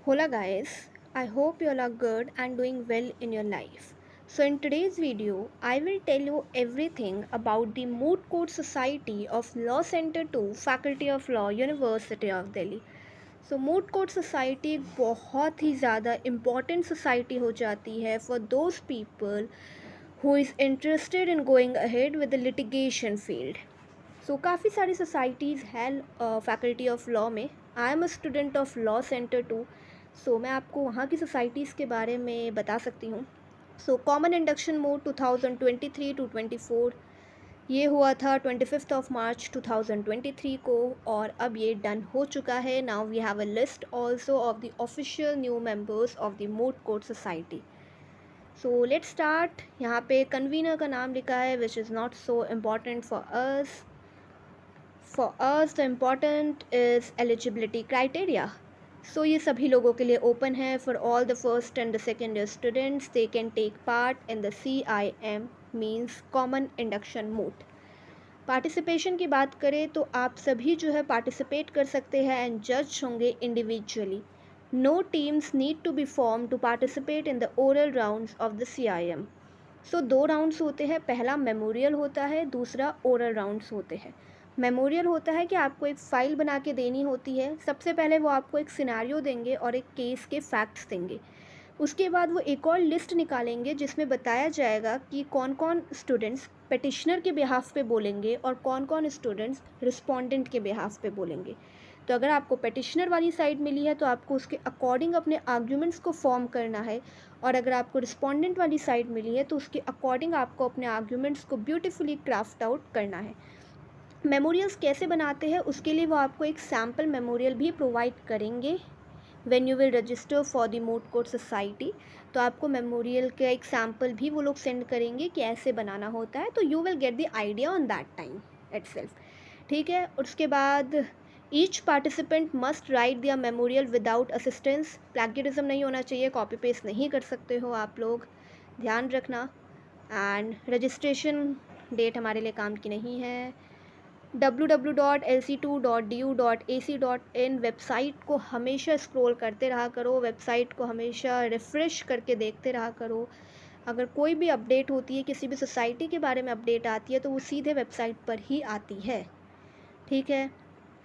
Hola guys, I hope you all are good and doing well in your life. So in today's video, I will tell you everything about the Moot Court Society of Law Center 2, Faculty of Law, University of Delhi. So moot court society एक बहुत ही ज़्यादा important society हो जाती है for those people who is interested in going ahead with the litigation field. So काफ़ी सारी societies हैं फैकल्टी ऑफ लॉ में. I am a student of law centre two. So मैं आपको वहाँ की सोसाइटीज़ के बारे में बता सकती हूँ. So common induction mode 2023 to 24 ये हुआ था 25th ऑफ मार्च 2023 को और अब ये डन हो चुका है. Now we have a list also of the official new members of the moot court society. So let's start. यहाँ पे कन्वीनर का नाम लिखा है which is not so important for us. For us the important is eligibility criteria. So ये सभी लोगों के लिए ओपन है. For all the first and the second year students they can take part in the CIM means common induction moot. Participation की बात करें तो आप सभी जो है पार्टिसिपेट कर सकते हैं एंड जज होंगे individually. No teams need to be form to participate in the oral rounds of the CIM. So दो राउंड्स होते हैं. पहला मेमोरियल होता है, दूसरा ओरल राउंड्स होते हैं. मेमोरियल होता है कि आपको एक फ़ाइल बना के देनी होती है. सबसे पहले वो आपको एक सिनेरियो देंगे और एक केस के फैक्ट्स देंगे. उसके बाद वो एक और लिस्ट निकालेंगे जिसमें बताया जाएगा कि कौन कौन स्टूडेंट्स पेटिशनर के बिहाफ़ पे बोलेंगे और कौन कौन स्टूडेंट्स रिस्पोंडेंट के बिहाफ़ पे बोलेंगे. तो अगर आपको पेटिशनर वाली साइड मिली है तो आपको उसके अकॉर्डिंग अपने आर्ग्यूमेंट्स को फॉर्म करना है, और अगर आपको रिस्पोंडेंट वाली साइड मिली है तो उसके अकॉर्डिंग आपको अपने आर्ग्यूमेंट्स को ब्यूटीफुली क्राफ्ट आउट करना है. मेमोरियल्स कैसे बनाते हैं उसके लिए वो आपको एक सैम्पल मेमोरियल भी प्रोवाइड करेंगे when you will register for the moot court society. तो आपको मेमोरियल का एक सैम्पल भी वो लोग सेंड करेंगे कि ऐसे बनाना होता है. तो you will get the idea on that time itself. ठीक है. उसके बाद ईच पार्टिसिपेंट मस्ट राइट दियर मेमोरियल विदाउट असिस्टेंस. प्लैगियरिज्म नहीं होना चाहिए, कॉपी पेस्ट नहीं कर सकते हो आप लोग, ध्यान रखना. एंड रजिस्ट्रेशन डेट हमारे लिए काम की नहीं है. www.lc2.du.ac.in वेबसाइट को हमेशा स्क्रॉल करते रहा करो. वेबसाइट को हमेशा रिफ़्रेश करके देखते रहा करो. अगर कोई भी अपडेट होती है, किसी भी सोसाइटी के बारे में अपडेट आती है तो वो सीधे वेबसाइट पर ही आती है. ठीक है.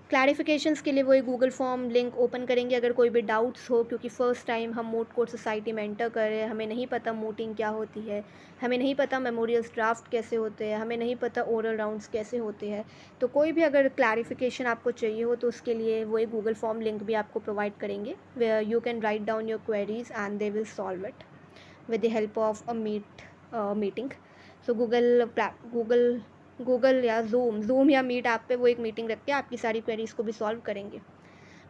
क्लैरिफिकेशंस के लिए वो एक गूगल फॉर्म लिंक ओपन करेंगे अगर कोई भी डाउट्स हो, क्योंकि फ़र्स्ट टाइम हम मूट कोर्ट सोसाइटी में एंटर कर रहे हैं. हमें नहीं पता मूटिंग क्या होती है, हमें नहीं पता मेमोरियल्स ड्राफ्ट कैसे होते हैं, हमें नहीं पता ओरल राउंड्स कैसे होते हैं. तो कोई भी अगर क्लैरिफिकेशन आपको चाहिए हो तो उसके लिए वो एक गूगल फॉर्म लिंक भी आपको प्रोवाइड करेंगे where you can write down your queries and they will solve it with the help of a meeting. So Google या जूम या मीट ऐप पे वो एक मीटिंग रख के आपकी सारी क्वेरीज़ को भी सॉल्व करेंगे.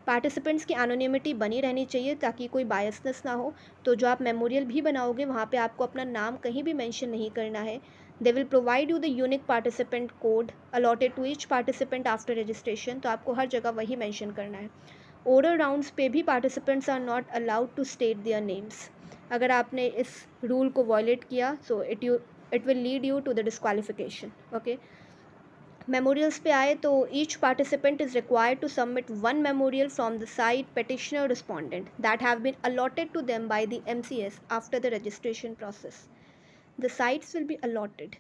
पार्टिसिपेंट्स की एनोनिमिटी बनी रहनी चाहिए ताकि कोई बायसनेस ना हो. तो जो आप मेमोरियल भी बनाओगे वहाँ पे आपको अपना नाम कहीं भी मेंशन नहीं करना है. They will provide you the unique participant code allotted to each participant after registration. तो आपको हर जगह वही मेंशन करना है. ओरल राउंड्स पे भी participants are not allowed to state their names. अगर आपने इस रूल को वॉयलेट किया so it will lead you to the disqualification. Okay. Memorials पे आए तो each participant is required to submit one memorial from the side petitioner respondent that have been allotted to them by the MCS after the registration process. The sites will be allotted.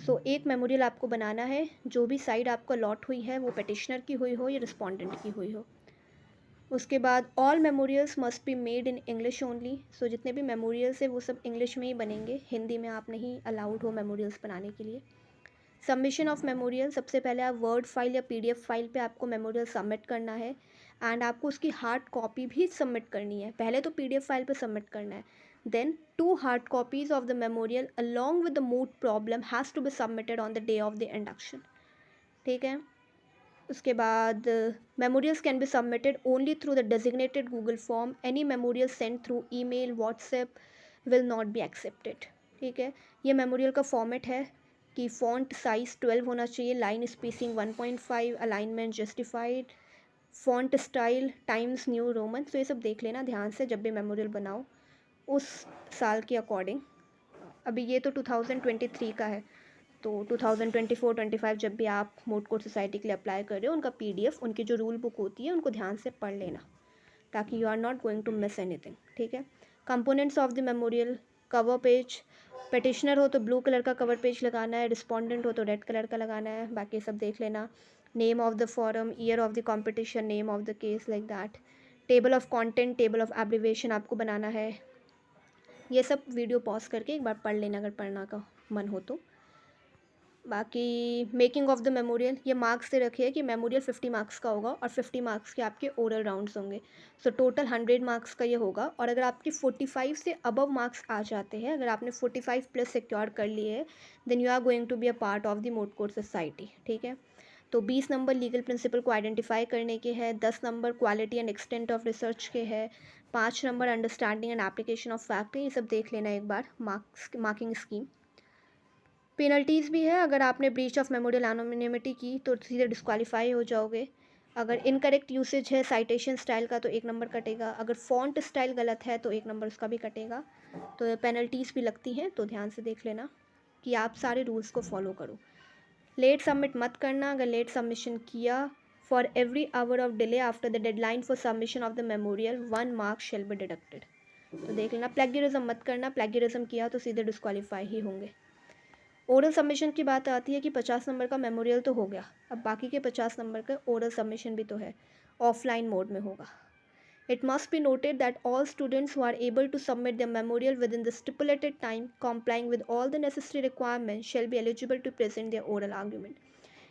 So एक memorial आपको बनाना है. जो भी site आपको allot हुई है वो petitioner की हुई हो या रिस्पोंडेंट की हुई हो. उसके बाद all memorials must be made in English only. So जितने भी मेमोरियल्स है वो सब इंग्लिश में ही बनेंगे, हिंदी में आप नहीं अलाउड हो मेमोरियल्स बनाने के लिए. सबमिशन ऑफ मेमोरियल, सबसे पहले आप वर्ड फाइल या PDF फाइल पे आपको मेमोरियल सबमिट करना है एंड आपको उसकी हार्ड कॉपी भी सबमिट करनी है. पहले तो PDF फाइल पे सबमिट करना है. Then 2 hard copies of the memorial along with the moot problem has to be submitted on the day of the induction. ठीक है. उसके बाद memorials can be submitted only through the designated Google form. Any memorial send through email WhatsApp will not be accepted. ठीक है. ये memorial का format है कि फ़ॉन्ट साइज़ 12 होना चाहिए, line spacing 1.5, alignment justified, font style times new Roman. तो ये सब देख लेना ध्यान से जब भी मेमोरियल बनाओ उस साल के अकॉर्डिंग. अभी ये तो 2023 का है, तो 2024-25 जब भी आप मूट कोर्ट सोसाइटी के लिए अप्लाई कर रहे हो उनका PDF, उनकी जो रूल बुक होती है उनको ध्यान से पढ़ लेना. ताकि you are not going to miss anything, ठीक है। Components of the memorial, cover page, petitioner हो तो ब्लू कलर का कवर पेज लगाना है, रिस्पोंडेंट हो तो रेड कलर का लगाना है, बाकी सब देख लेना। Name of the forum, year of the competition, name of the case, like that. Table of content, table of abbreviation आपको बनाना है। ये सब वीडियो पॉज करके एक बार पढ़ लेना अगर पढ़ना का मन हो तो। बाकी मेकिंग ऑफ द मेमोरियल, ये मार्क्स से रखिए कि मेमोरियल 50 मार्क्स का होगा और 50 मार्क्स के आपके ओरल राउंड्स होंगे। सो टोटल 100 मार्क्स का ये होगा। और अगर आपके 45 से अबव मार्क्स आ जाते हैं, अगर आपने 45 प्लस सिक्योर कर लिए है, then you are going to be a part of the moot court society, ठीक है। तो 20 नंबर लीगल प्रिंसिपल को आइडेंटिफाई करने के हैं, 10 number quality and extent of research के हैं, 5 number understanding and application of fact, ये सब देख लेना एक बार। मार्किंग स्कीम, पेनल्टीज़ भी है। अगर आपने ब्रीच ऑफ मेमोरियल एनोनिमिटी की तो सीधे डिस्क्वालीफाई हो जाओगे। अगर इनकरेक्ट यूसेज है साइटेशन स्टाइल का तो 1 नंबर कटेगा। अगर फॉन्ट स्टाइल गलत है तो 1 नंबर उसका भी कटेगा। तो पेनल्टीज़ भी लगती हैं, तो ध्यान से देख लेना कि आप सारे रूल्स को फॉलो करो। लेट सबमिट मत करना। अगर लेट सबमिशन किया, for every hour of delay after the deadline for submission of the memorial 1 mark shall be deducted. तो देख लेना। प्लेगरिज्म मत करना, प्लेगरिज्म किया तो सीधे डिस्क्वालीफाई ही होंगे। ओरल सबमिशन की बात आती है कि 50 नंबर का मेमोरियल तो हो गया, अब बाकी के 50 नंबर का ओरल सबमिशन भी तो है, ऑफलाइन मोड में होगा। It must be noted that all students who are able to submit the memorial within the stipulated time complying with all the necessary requirements shall be eligible to present their oral argument.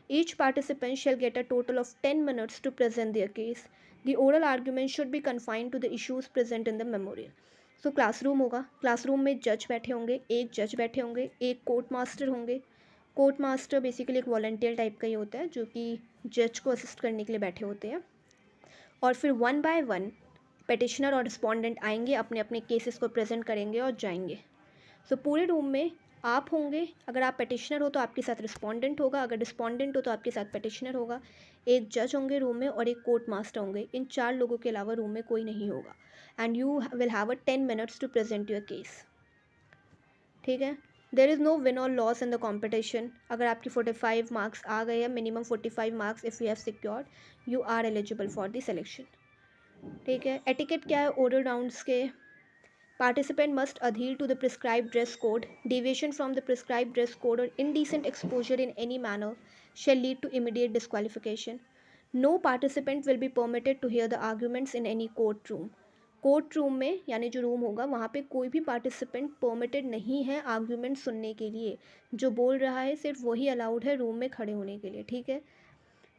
Each participant shall get a total of 10 minutes to present their case. The oral argument should be confined to the issues present in the memorial. So classroom होगा, classroom में जज बैठे होंगे, एक जज बैठे होंगे, एक कोर्ट मास्टर होंगे। कोर्ट मास्टर बेसिकली एक वॉलंटियर टाइप का ही होता है जो कि जज को असिस्ट करने के लिए बैठे होते हैं। और फिर 1 बाय 1 पेटिशनर और रिस्पोंडेंट आएंगे, अपने अपने केसेस को प्रेजेंट करेंगे और जाएंगे। सो पूरे रूम में आप होंगे। अगर आप पेटिशनर हो तो आपके साथ रिस्पोंडेंट होगा, अगर रिस्पोंडेंट हो तो आपके साथ पेटिशनर होगा। एक जज होंगे रूम में और एक कोर्ट मास्टर होंगे। इन 4 लोगों के अलावा रूम में कोई नहीं होगा। And you will have a 10 minutes to present your case, ठीक है। देर इज़ नो विन और लॉस इन द कॉम्पिटिशन। अगर आपकी 45 मार्क्स आ गए हैं, minimum 45 marks if you have secured, you are eligible for the selection, ठीक है। एटिकेट क्या है ओरल राउंड्स के? Participant must adhere to the prescribed dress code. Deviation from the prescribed dress code or indecent exposure in any manner shall lead to immediate disqualification. No participant will be permitted to hear the arguments in any courtroom. Court room में यानी जो room होगा वहाँ पे कोई भी participant permitted नहीं है आर्ग्यूमेंट सुनने के लिए। जो बोल रहा है सिर्फ वही अलाउड है रूम में खड़े होने के लिए, ठीक है।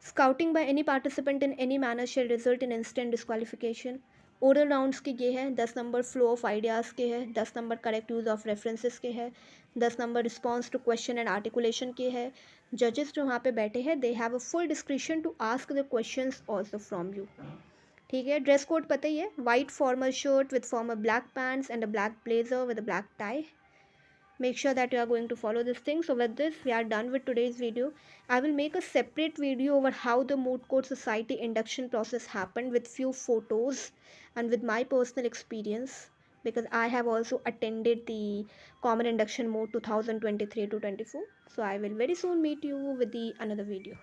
Scouting by any participant in any manner shall result in instant disqualification. Oral rounds के ये हैं, 10 नंबर फ्लो ऑफ आइडियाज़ के हैं, 10 number correct use of references के हैं, 10 number response to question and articulation के हैं। जजेस जो वहाँ पे बैठे हैं, they have a full description to ask the questions also from you, ठीक है। ड्रेस कोड पता ही है, white formal shirt with formal black pants and a black blazer with a black tie. Make sure that you are going to follow this thing. So with this we are done with today's video. I will make a separate video over how the moot court society induction process happened with few photos and with my personal experience, because I have also attended the common induction mode 2023 to 24. So I will very soon meet you with the another video.